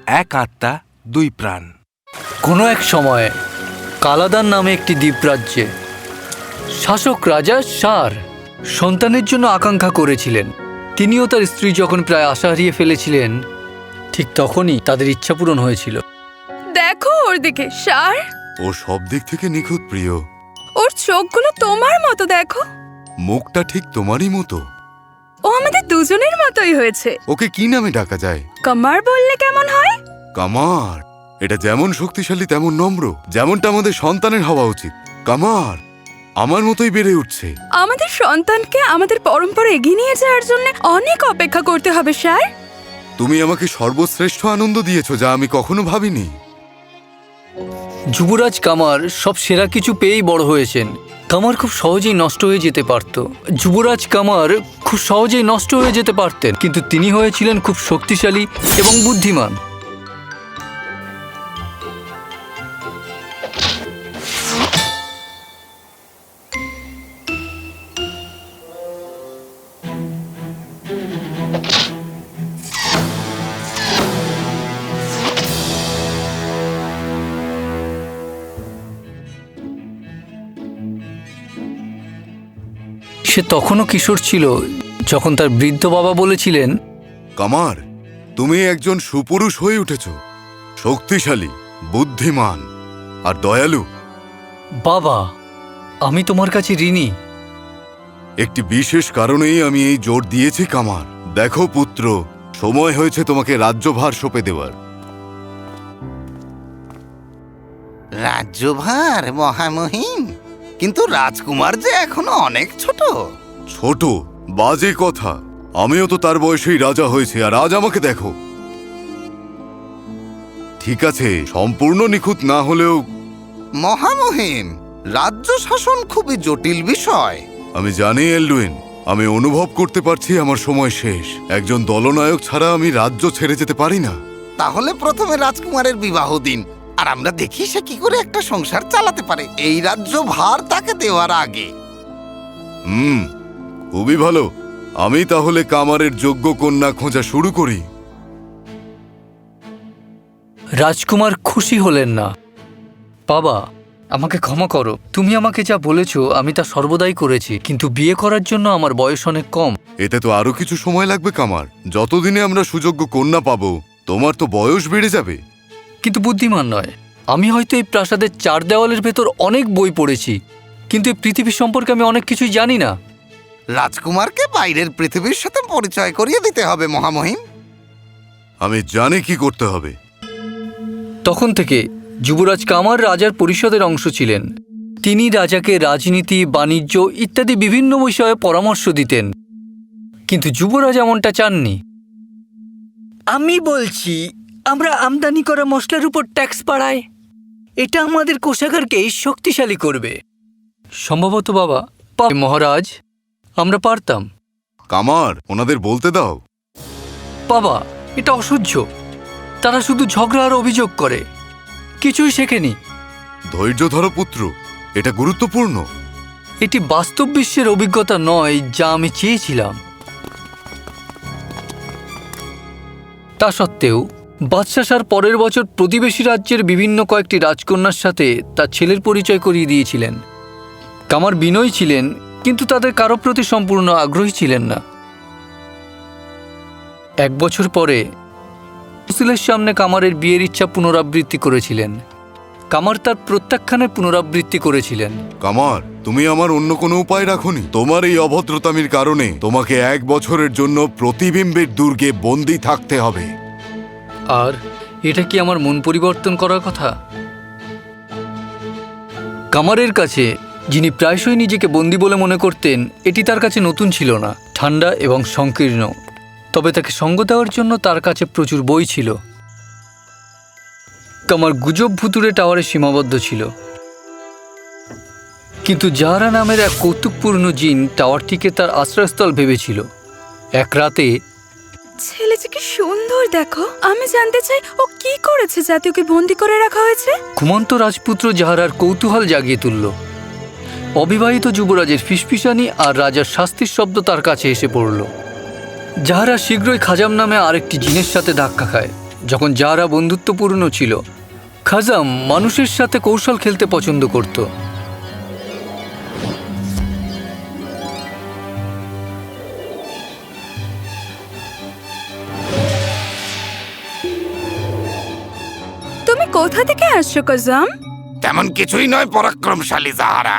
এক আত্মা দুই প্রাণ। কোনো এক সময়ে কালাদান নামে একটি দ্বীপরাজ্যে শাসক রাজা সার সন্তানের জন্য আকাঙ্ক্ষা করেছিলেন। তিনিও তার স্ত্রী যখন প্রায় আশা হারিয়ে ফেলেছিলেন, ঠিক তখনই তাদের ইচ্ছা পূরণ হয়েছিল। দেখো ওর দিকে সার, ও সব দিক থেকে নিখুঁত প্রিয়। ওর চোখগুলো তোমার মতো, দেখো মুখটা ঠিক তোমারই মতো। ও আমাদের দুজনের মতোই হয়েছে। ওকে কি নামে ডাকা যায়? কামার বললে কেমন হয়? কামার। এটা যেমন শক্তিশালী তেমন নম্র, যেমনটা আমাদের সন্তানের হওয়া উচিত। কামার আমার মতোই বেড়ে উঠছে। আমাদের সন্তানকে আমাদের পরম্পরা এগিয়ে নিয়ে যাওয়ার জন্য অনেক অপেক্ষা করতে হবে স্যার। তুমি আমাকে সর্বশ্রেষ্ঠ আনন্দ দিয়েছো, যা আমি কখনো ভাবিনি। যুবরাজ কামার সব সেরা কিছু পেয়েই বড় হয়েছেন। কামার খুব সহজেই নষ্ট হয়ে যেতে পারত। যুবরাজ কামার খুব সহজেই নষ্ট হয়ে যেতে পারতেন, কিন্তু তিনি হয়েছিলেন খুব শক্তিশালী এবং বুদ্ধিমান। সে তখনও কিশোর ছিল যখন তার বৃদ্ধ বাবা বলেছিলেন, কামার, তুমি একজন সুপুরুষ হয়ে উঠেছ, শক্তিশালী, বুদ্ধিমান আর দয়ালু। বাবা, আমি তোমার কাছে ঋণী। একটি বিশেষ কারণেই আমি এই জোর দিয়েছি কামার। দেখো পুত্র, সময় হয়েছে তোমাকে রাজ্যভার সঁপে দেওয়ার। রাজ্যভার মহামহিম, কিন্তু রাজকুমার যে এখনো অনেক ছোট। ছোট? বাজে কথা। আমিও তো তার বয়সেই রাজা হয়েছি, আর আজ আমাকে দেখো। ঠিক আছে, সম্পূর্ণ নিখুঁত না হলেও। মহামহিম, রাজ্য শাসন খুবই জটিল বিষয়। আমি জানি এলডুইন, আমি অনুভব করতে পারছি আমার সময় শেষ। একজন দলনায়ক ছাড়া আমি রাজ্য ছেড়ে যেতে পারি না। তাহলে প্রথমে রাজকুমারের বিবাহ দিন, আর আমরা দেখি সে কি করে একটা সংসার চালাতে পারে এই রাজ্য ভার তাকে দেওয়ার আগে। খুবই ভালো। আমি তাহলে কামারের যোগ্য কন্যা খোঁজা শুরু করি। রাজকুমার খুশি হলেন না। বাবা, আমাকে ক্ষমা করো। তুমি আমাকে যা বলেছো আমি তা সর্বদাই করেছি, কিন্তু বিয়ে করার জন্য আমার বয়স অনেক কম। এতে তো আরো কিছু সময় লাগবে কামার। যতদিনে আমরা সুযোগ্য কন্যা পাবো, তোমার তো বয়স বেড়ে যাবে। কিন্তু বুদ্ধিমান নয়। আমি হয়তো এই প্রাসাদের 4 দেওয়ালের ভেতর অনেক বই পড়েছি, কিন্তু এই পৃথিবী সম্পর্কে আমি অনেক কিছুই জানি না। রাজকুমারকে বাইরের পৃথিবীর সাথে পরিচয় করিয়ে দিতে হবে মহামহিম। আমি জানি কি করতে হবে। তখন থেকে যুবরাজ কামার রাজার পরিষদের অংশ ছিলেন। তিনি রাজাকে রাজনীতি, বাণিজ্য ইত্যাদি বিভিন্ন বিষয়ে পরামর্শ দিতেন, কিন্তু যুবরাজ এমনটা চাননি। আমি বলছি, আমরা আমদানি করা মশলার উপর ট্যাক্স বাড়াই। এটা আমাদের কোষাগারকে শক্তিশালী করবে। সম্ভবত বাবা, মহারাজ, আমরা পারতাম। কামার, ওনাদের বলতে দাও। বাবা, এটা অসহ্য। তারা শুধু ঝগড়া আর অভিযোগ করে, কিছুই শেখেনি। ধৈর্য ধরো পুত্র, এটা গুরুত্বপূর্ণ। এটি বাস্তব বিশ্বের অভিজ্ঞতা নয় যা আমি চেয়েছিলাম। তা সত্ত্বেও বাদশাহ শাহ পরের বছর প্রতিবেশী রাজ্যের বিভিন্ন কয়েকটি রাজকন্যার সাথে তার ছেলের পরিচয় করিয়ে দিয়েছিলেন। কামার বিনয়ী ছিলেন, কিন্তু তাদের কারো প্রতি সম্পূর্ণ আগ্রহী ছিলেন না। 1 বছর পরে সুসিলের সামনে কামারের বিয়ের ইচ্ছা পুনরাবৃত্তি করেছিলেন। কামার তার প্রত্যাখ্যানের পুনরাবৃত্তি করেছিলেন। কামার, তুমি আমার অন্য কোনো উপায় রাখোনি। তোমার এই অভদ্রতামির কারণে তোমাকে 1 বছরের জন্য প্রতিবিম্বের দুর্গে বন্দী থাকতে হবে। আর এটা কি আমার মন পরিবর্তন করার কথা? কামারের কাছে, যিনি প্রায়শই নিজেকে বন্দী বলে মনে করতেন, এটি তার কাছে নতুন ছিল না, ঠান্ডা এবং সংকীর্ণ। তবে তাকে সঙ্গ দেওয়ার জন্য তার কাছে প্রচুর বই ছিল। কামার গুজব ভুতুরে টাওয়ারে সীমাবদ্ধ ছিল, কিন্তু জাহরা নামের এক কৌতুকপূর্ণ জিন টাওয়ারটিকে তার আশ্রয়স্থল ভেবেছিল। এক রাতে, ছেলেটিকে সুন্দর দেখো। আমি জানতে চাই ও কি করেছে যাতে ওকে বন্দি করে রাখা হয়েছে। ঘুমন্ত রাজপুত্র জাহরার কৌতূহল জাগিয়ে তুলল। অবিবাহিত যুবরাজের ফিসফিসানি আর রাজার শাস্তির শব্দ তার কাছে এসে পড়ল। জাহরা শীঘ্রই খাজাম নামে আরেকটি জিনের সাথে ধাক্কা খায়। যখন যারা বন্ধুত্বপূর্ণ ছিল, খাজাম মানুষের সাথে কৌশল খেলতে পছন্দ করত। তুমি কোথা থেকে আসছো কাজাম? তেমন কিছুই নয় পরাক্রমশালী জাহারা।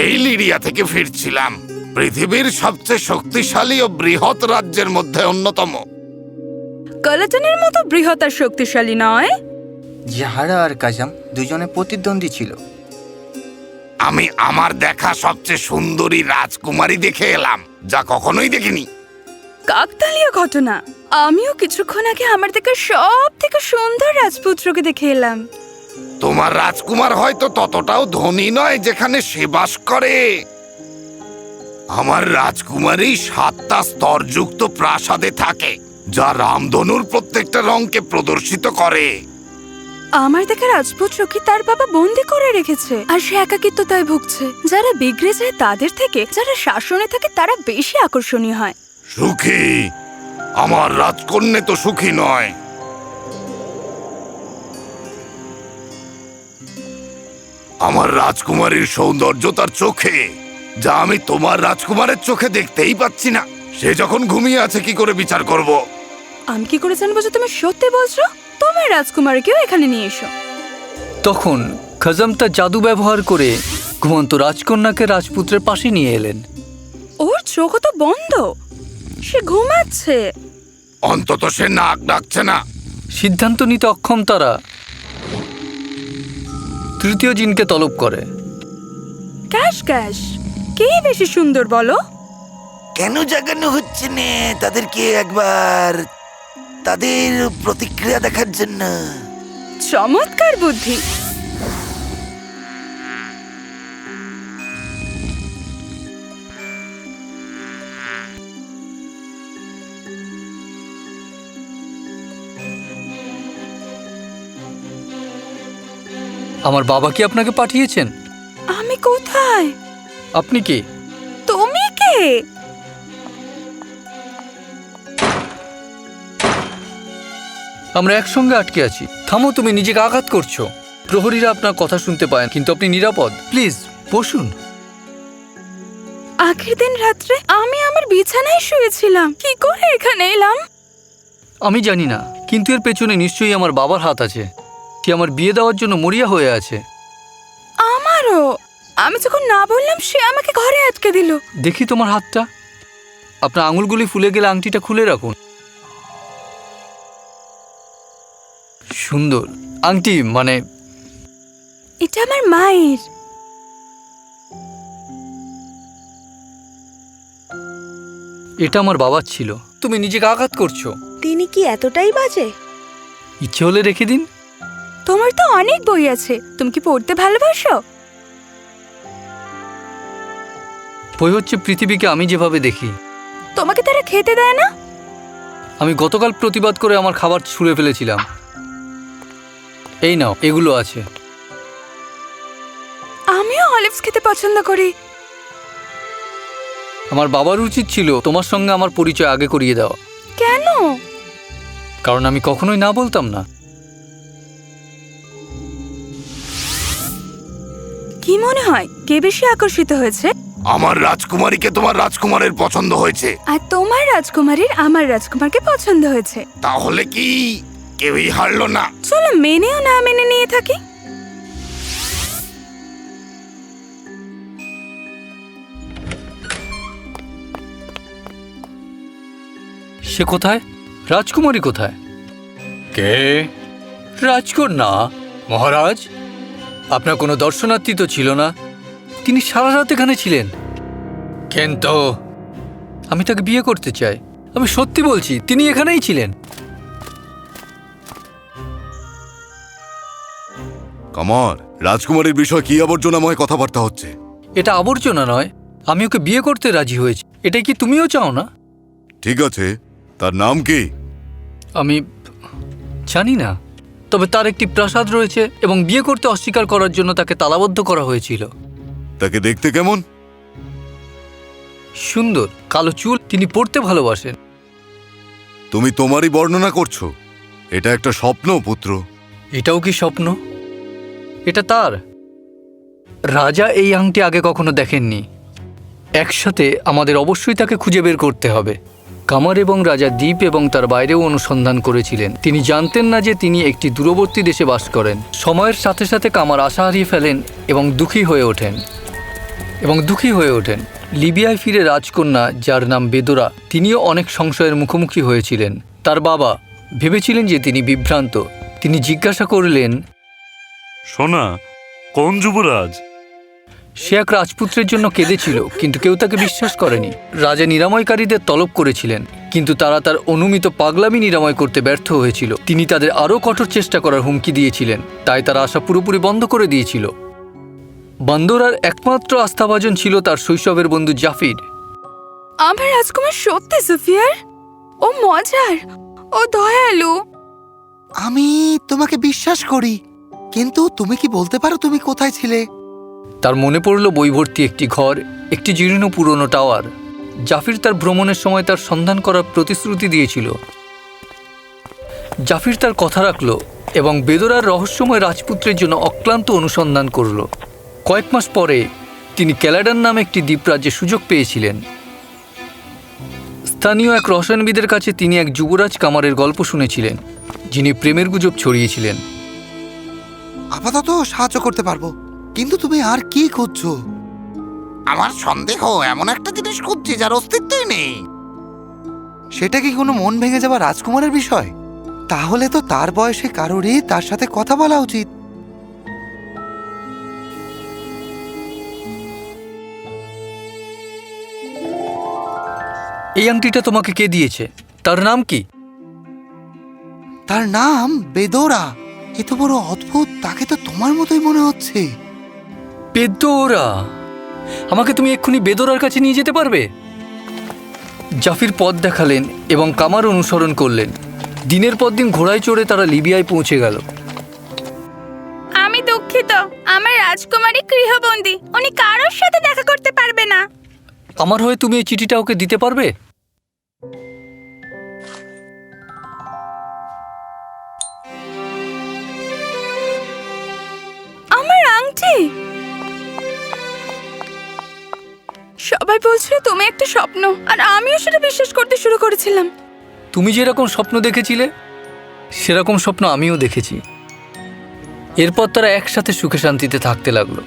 এই লিরিয়া থেকে ফিরছিলাম, পৃথিবীর সবচেয়ে শক্তিশালী ও বৃহৎ রাজ্যের মধ্যে অন্যতম। কালাটানের মতো বৃহৎ আর শক্তিশালী নয়। জাহারা আর কাজাম দুজনে প্রতিদ্বন্দ্বী ছিল। আমি আমার দেখা সবচেয়ে সুন্দরী রাজকুমারী দেখে এলাম, যা কখনোই দেখিনি। কাকতালীয় ঘটনা। আমিও কিছুক্ষণ আগে আমার দেখা সব থেকে সুন্দর রাজপুত্রকে দেখে এলাম। তোমার রাজকুমার হয়তো ততটাও ধনী নয় যেখানে সে বাস করে। আমার রাজকুমারী 7টা স্তরযুক্ত প্রাসাদে থাকে, যা রামধনুর প্রত্যেকটা রঙকে প্রদর্শিত করে। আমার দেখা রাজপুত্রকে তার বাবা বন্দি করে রেখেছে, আর সে একাকিত্বতায় ভুগছে। যারা বিগড়ে যায় তাদের থেকে যারা শাসনে থাকে তারা বেশি আকর্ষণীয় হয়। সুখী? আমার রাজকন্যা তো সুখী নয়। আমার রাজকুমারীর সৌন্দর্য তার চোখে, যা আমি তোমার রাজকুমারের চোখে দেখতেই পাচ্ছি না। সে যখন ঘুমিয়ে আছে কি করে বিচার করব? আমি কি করে জানবো যে তুমি সত্যি বলছো? তোমার রাজকুমারকেও এখানে নিয়ে এসো। তখন খাজাম তার জাদু ব্যবহার করে ঘুমন্ত রাজকন্যাকে রাজপুত্রের পাশে নিয়ে এলেন। ওর চোখ তো বন্ধ, সে ঘুমাচ্ছে। অন্তত সে নাক ডাকছে না। সিদ্ধান্ত নিতে অক্ষম তারা তৃতীয় জিনকে তলব করে। ক্যাশ ক্যাশ, কে বেশি সুন্দর বলো? কেন জাগানো হচ্ছে না তাদেরকে একবার তাদের প্রতিক্রিয়া দেখার জন্য? চমৎকার বুদ্ধি। আমার বাবা কি আপনাকে পাঠিয়েছেন? আমি কোথায়? আপনি কি? তুমি কে? আমরা একসঙ্গে আটকে আছি। থামো, তুমি নিজেকে আঘাত করছো। প্রহরীরা আপনার কথা শুনতে পায়, কিন্তু আপনি নিরাপদ। প্লিজ বসুন। আগের দিন রাত্রে আমি আমার বিছানায় শুয়েছিলাম, কি করে এখানে এলাম? আমি জানি না, কিন্তু এর পেছনে নিশ্চয়ই আমার বাবার হাত আছে। সে আমার বিয়ে দেওয়ার জন্য মরিয়া হয়ে আছে। আমারও। আমি যখন না বললাম সে আমাকে ঘরে আটকে দিল। দেখি তোমার হাতটা। আপনার আঙুলগুলি ফুলে গেলে আংটিটা খুলে রাখুন। সুন্দর আংটি, মানে এটা আমার মায়ের। এটা আমার বাবার ছিল। তুমি নিজেকে আঘাত করছো। তিনি কি এতটাই বাজে? ইচ্ছে হলে রেখে দিন। তোমার তো অনেক বই আছে, তুমি কি পড়তে ভালোবাসো? বই হচ্ছে পৃথিবীকে আমি যেভাবে দেখি। তোমাকে তারা খেতে দেয় না? আমি গতকাল প্রতিবাদ করে আমার খাবার ছুঁড়ে ফেলেছিলাম। এই নাও, এগুলো আছে। আমিও অলিভস খেতে পছন্দ করি। আমার বাবার উচিত ছিল তোমার সঙ্গে আমার পরিচয় আগে করিয়ে দেওয়া। কেন? কারণ আমি কখনোই না বলতাম না। কি মনে হয় কে বেশি আকর্ষিত হয়েছে? আমার রাজকুমারীকে তোমার রাজকুমারের পছন্দ হয়েছে, আর তোমার রাজকুমারীর আমার রাজকুমারকে পছন্দ হয়েছে। তাহলে কি কেউই হারলো না? চলো মেনেও না মেনে নিয়ে থাকি। সে কোথায়? রাজকুমারী কোথায়? কে? রাজকন্যা। মহারাজ, আপনার কোনো দর্শনার্থী তো ছিল না। তিনি সারা রাত এখানে ছিলেন। কিন্তু আমি তাকে বিয়ে করতে চাই। আমি সত্যি বলছি, তিনি এখানেই ছিলেন। কামার, রাজকুমারীর বিষয় কি আবর্জনাময় কথাবার্তা হচ্ছে? এটা আবর্জনা নয়, আমি ওকে বিয়ে করতে রাজি হয়েছি। এটাই কি তুমিও চাও না? ঠিক আছে, তার নাম কি? আমি জানি না, তবে তার একটি প্রাসাদ রয়েছে এবং বিয়ে করতে অস্বীকার করার জন্য তাকে তালাবদ্ধ করা হয়েছিল। তাকে দেখতে কেমন? সুন্দর, কালো চুল, তিনি পড়তে ভালোবাসেন। তুমি তোমারই বর্ণনা করছো? এটা একটা স্বপ্ন পুত্র। এটাও কি স্বপ্ন? এটা তার। রাজা এই আংটি আগে কখনো দেখেননি। একসাথে আমাদের অবশ্যই তাকে খুঁজে বের করতে হবে। কামার এবং রাজা দ্বীপ এবং তার বাইরেও অনুসন্ধান করেছিলেন। তিনি জানতেন না যে তিনি একটি দূরবর্তী দেশে বাস করেন। সময়ের সাথে সাথে কামার আশা হারিয়ে ফেলেন এবং দুঃখী হয়ে ওঠেন। লিবিয়ায় ফিরে রাজকন্যা, যার নাম বেদোরা, তিনিও অনেক সংশয়ের মুখোমুখি হয়েছিলেন। তার বাবা ভেবেছিলেন যে তিনি বিভ্রান্ত। তিনি জিজ্ঞাসা করলেন, সোনা, কোন যুবরাজ? সে এক রাজপুত্রের জন্য কেঁদেছিল, কিন্তু কেউ তাকে বিশ্বাস করেনি। রাজা নিরাময়কারীদের তলব করেছিলেন, কিন্তু তারা তার অনুমিত পাগলামি নিরাময় করতে ব্যর্থ হয়েছিল। তিনি তাদের আরও কঠোর চেষ্টা করার হুমকি দিয়েছিলেন, তাই তারা আশা পুরোপুরি বন্ধ করে দিয়েছিল। বান্দোরার একমাত্র আস্থাভাজন ছিল তার শৈশবের বন্ধু জাফির। আমার রাজকুমার সত্যি সুফিয়ার, ও মজার, ও দয়ালু। আমি তোমাকে বিশ্বাস করি, কিন্তু তুমি কি বলতে পারো তুমি কোথায় ছিলে? তার মনে পড়ল বই ভর্তি একটি ঘর, একটি জীর্ণ পুরনো টাওয়ার। জাফির তার ভ্রমণের সময় তার সন্ধান করার প্রতিশ্রুতি দিয়েছিল। জাফির তার কথা রাখল এবং বেদোরার রহস্যময় রাজপুত্রের জন্য অক্লান্ত অনুসন্ধান করল। কয়েক মাস পরে তিনি ক্যালাডান নামে একটি দ্বীপরাজ্যে সুযোগ পেয়েছিলেন। স্থানীয় এক রসায়নবিদের কাছে তিনি এক যুবরাজ কামারের গল্প শুনেছিলেন, যিনি প্রেমের গুজব ছড়িয়েছিলেন। আপাতত সাহায্য করতে পারবো, কিন্তু তুমি আর কি খুঁজছো? আমার সন্দেহ এমন একটা জিনিস খুঁজছি যার অস্তিত্বই নেই। সেটা কি কোনো মন ভেঙে যাওয়া রাজকুমারের বিষয়? তাহলে তো তার বয়সে কারোরই তার সাথে কথা বলা উচিত। এই আংটিটা তোমাকে কে দিয়েছে? তার নাম কি? তার নাম বেদোরা। এত বড় অদ্ভুত, তাকে তো তোমার মতোই মনে হচ্ছে। বেদোরা! আমাকে তুমি এক্ষুনি বেদোরার কাছে নিয়ে যেতে পারবে? জাফির পথ দেখালেন এবং কামার অনুসরণ করলেন। দিনের পর দিন ঘোড়ায় চড়ে তারা লিবিয়ায় পৌঁছে গেল। আমি দুঃখিত, আমার রাজকুমারী গৃহবন্দী, উনি কারোর সাথে দেখা করতে পারবে না। আমার হয়ে তুমি এই চিঠিটা ওকে দিতে পারবে? আমার আংটি! সবাই বলছিল তুমি একটা স্বপ্ন, আর আমিও সেটা বিশ্বাস করতে শুরু করেছিলাম। তুমি যেরকম স্বপ্ন দেখেছিলে সেরকম স্বপ্ন আমিও দেখেছি। এরপর তারা একসাথে সুখে শান্তিতে থাকতে লাগলো।